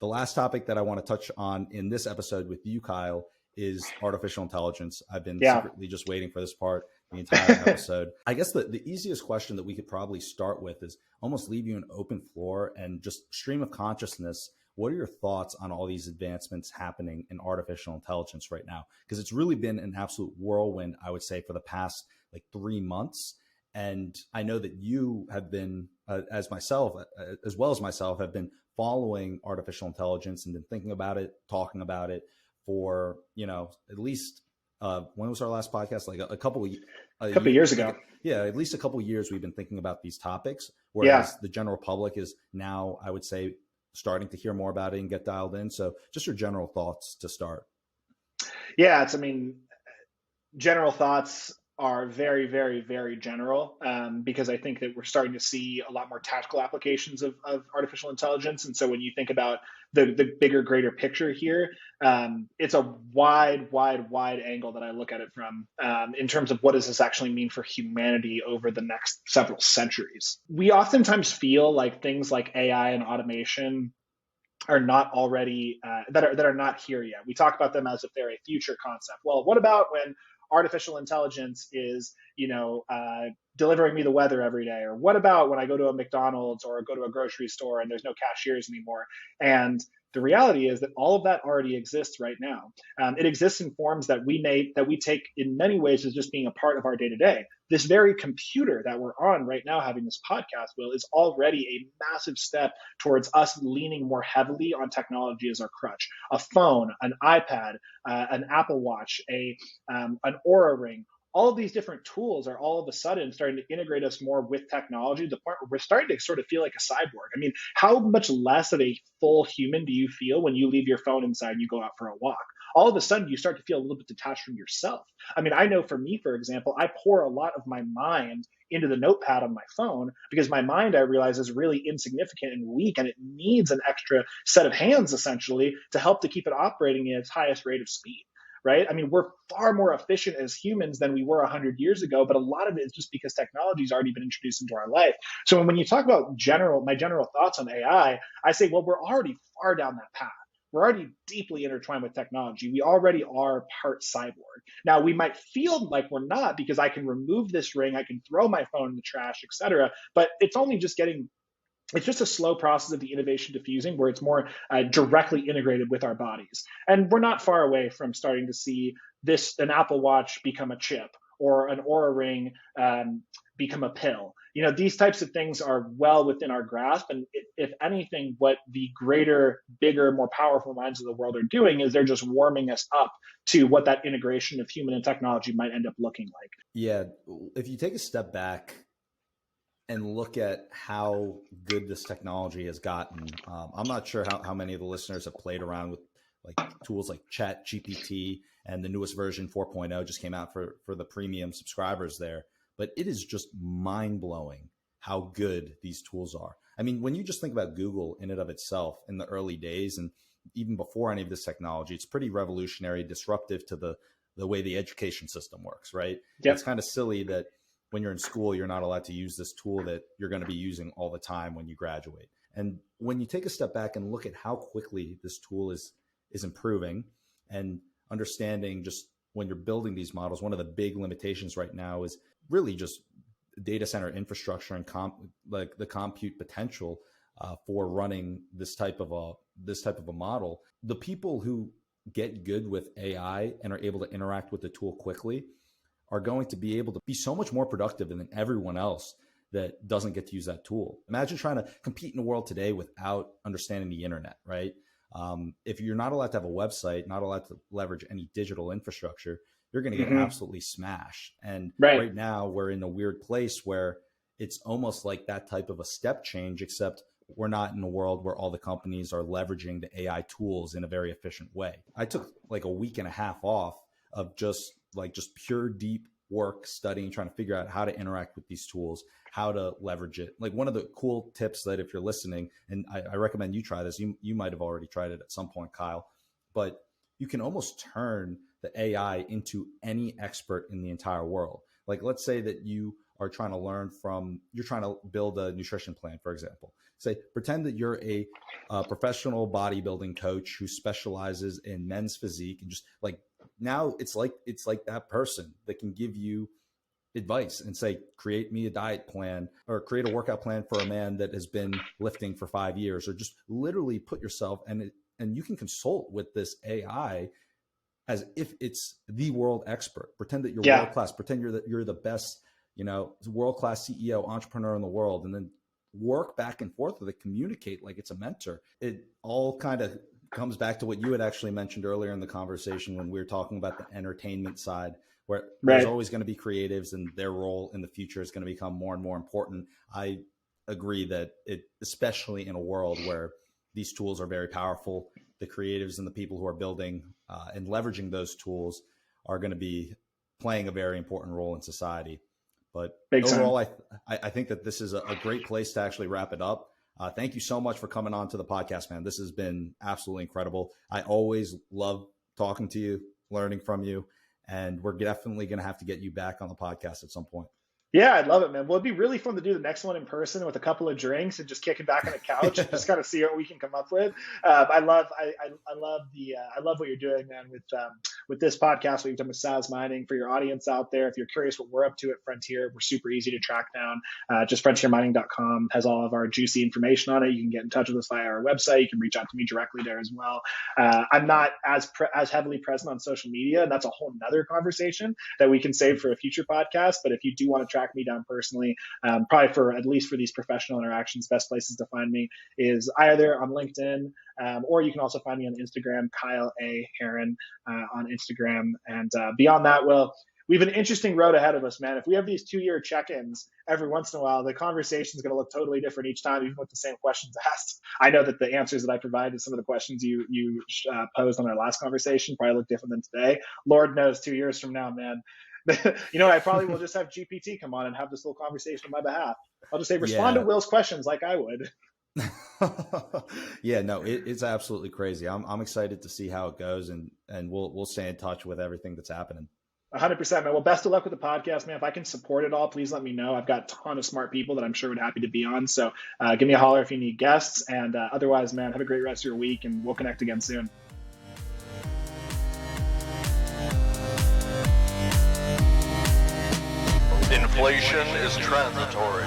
The last topic that I want to touch on in this episode with you, Kyle, is artificial intelligence. I've been secretly just waiting for this part the entire episode. I guess the easiest question that we could probably start with is almost leave you an open floor and just stream of consciousness. What are your thoughts on all these advancements happening in artificial intelligence right now? Because it's really been an absolute whirlwind, I would say, for the past like 3 months. And I know that you have been, as well as myself, have been following artificial intelligence and been thinking about it, talking about it for, at least, when was our last podcast? Like a couple of years ago. At least a couple of years we've been thinking about these topics, whereas the general public is now, I would say, starting to hear more about it and get dialed in. So just your general thoughts to start. Yeah, general thoughts are very, very, very general, because I think that we're starting to see a lot more tactical applications of artificial intelligence. And so when you think about the bigger, greater picture here, it's a wide angle that I look at it from, in terms of what does this actually mean for humanity over the next several centuries. We oftentimes feel like things like AI and automation are not already, that are not here yet. We talk about them as if they're a future concept. Well, what about when artificial intelligence is, delivering me the weather every day? Or what about when I go to a McDonald's or go to a grocery store and there's no cashiers anymore? And the reality is that all of that already exists right now. It exists in forms that we take in many ways as just being a part of our day to day. This very computer that we're on right now having this podcast, Will, is already a massive step towards us leaning more heavily on technology as our crutch. A phone, an iPad, an Apple Watch, an Aura Ring. All of these different tools are all of a sudden starting to integrate us more with technology to the point where we're starting to sort of feel like a cyborg. I mean, how much less of a full human do you feel when you leave your phone inside and you go out for a walk? All of a sudden, you start to feel a little bit detached from yourself. I mean, I know for me, for example, I pour a lot of my mind into the notepad on my phone because my mind, I realize, is really insignificant and weak, and it needs an extra set of hands, essentially, to help to keep it operating at its highest rate of speed. Right? I mean, we're far more efficient as humans than we were 100 years ago, but a lot of it is just because technology has already been introduced into our life. So when you talk about my general thoughts on AI, I say, well, we're already far down that path. We're already deeply intertwined with technology. We already are part cyborg. Now, we might feel like we're not because I can remove this ring, I can throw my phone in the trash, et cetera, but it's just a slow process of the innovation diffusing where it's more directly integrated with our bodies. And we're not far away from starting to see an Apple Watch become a chip or an Aura Ring become a pill. These types of things are well within our grasp. And if anything, what the greater, bigger, more powerful minds of the world are doing is they're just warming us up to what that integration of human and technology might end up looking like. Yeah. If you take a step back and look at how good this technology has gotten. I'm not sure how many of the listeners have played around with like tools like ChatGPT, and the newest version 4.0 just came out for the premium subscribers there. But it is just mind blowing how good these tools are. I mean, when you just think about Google in and of itself in the early days, and even before any of this technology, it's pretty revolutionary, disruptive to the way the education system works, right? Yep. It's kind of silly that when you're in school, you're not allowed to use this tool that you're going to be using all the time when you graduate. And when you take a step back and look at how quickly this tool is improving, and understanding just when you're building these models, one of the big limitations right now is really just data center infrastructure and like the compute potential for running this type of a model. The people who get good with AI and are able to interact with the tool quickly are going to be able to be so much more productive than everyone else that doesn't get to use that tool. Imagine trying to compete in the world today without understanding the internet, right? If you're not allowed to have a website, not allowed to leverage any digital infrastructure, you're going to get absolutely smashed. And right now we're in a weird place where it's almost like that type of a step change, except we're not in a world where all the companies are leveraging the AI tools in a very efficient way. I took like a week and a half off of just pure deep work studying, trying to figure out how to interact with these tools, how to leverage it. Like one of the cool tips that if you're listening, and I recommend you try this, you might have already tried it at some point, Kyle, but you can almost turn the AI into any expert in the entire world. Like let's say that you are trying to learn from, you're trying to build a nutrition plan, for example. Say, pretend that you're a professional bodybuilding coach who specializes in men's physique, and just like, now it's like that person that can give you advice and say, create me a diet plan or create a workout plan for a man that has been lifting for 5 years, or just literally put yourself, and you can consult with this AI as if it's the world expert. Pretend that you're world class. Pretend you're the best, world class CEO, entrepreneur in the world, and then work back and forth with it, communicate like it's a mentor. It all kind of comes back to what you had actually mentioned earlier in the conversation when we were talking about the entertainment side, where there's always going to be creatives and their role in the future is going to become more and more important. I agree that especially in a world where these tools are very powerful, the creatives and the people who are building and leveraging those tools are going to be playing a very important role in society. But overall, I think that this is a great place to actually wrap it up. Thank you so much for coming on to the podcast, man. This has been absolutely incredible. I always love talking to you, learning from you, and we're definitely going to have to get you back on the podcast at some point. Yeah, I'd love it, man. Well, it'd be really fun to do the next one in person with a couple of drinks and just kicking back on the couch and just kind of see what we can come up with. I love what you're doing, man, with this podcast, what you've done with SAS Mining. For your audience out there, if you're curious what we're up to at Frontier, we're super easy to track down. Just frontiermining.com has all of our juicy information on it. You can get in touch with us via our website. You can reach out to me directly there as well. I'm not as heavily present on social media, and that's a whole nother conversation that we can save for a future podcast. But if you do want to track me down personally, probably at least for these professional interactions, best places to find me is either on LinkedIn, or you can also find me on Instagram, Kyle A. Heron on Instagram. And beyond that, we have an interesting road ahead of us, man. If we have these 2-year check-ins every once in a while, the conversation is going to look totally different each time, even with the same questions asked. I know that the answers that I provided, some of the questions you posed on our last conversation, probably look different than today. Lord knows 2 years from now, man. I probably will just have GPT come on and have this little conversation on my behalf. I'll just say, respond to Will's questions like I would. Yeah, no, it's absolutely crazy. I'm excited to see how it goes, and we'll stay in touch with everything that's happening. 100%, man. Well, best of luck with the podcast, man. If I can support it all, please let me know. I've got a ton of smart people that I'm sure would be happy to be on. So give me a holler if you need guests. And otherwise, man, have a great rest of your week, and we'll connect again soon. Inflation is transitory.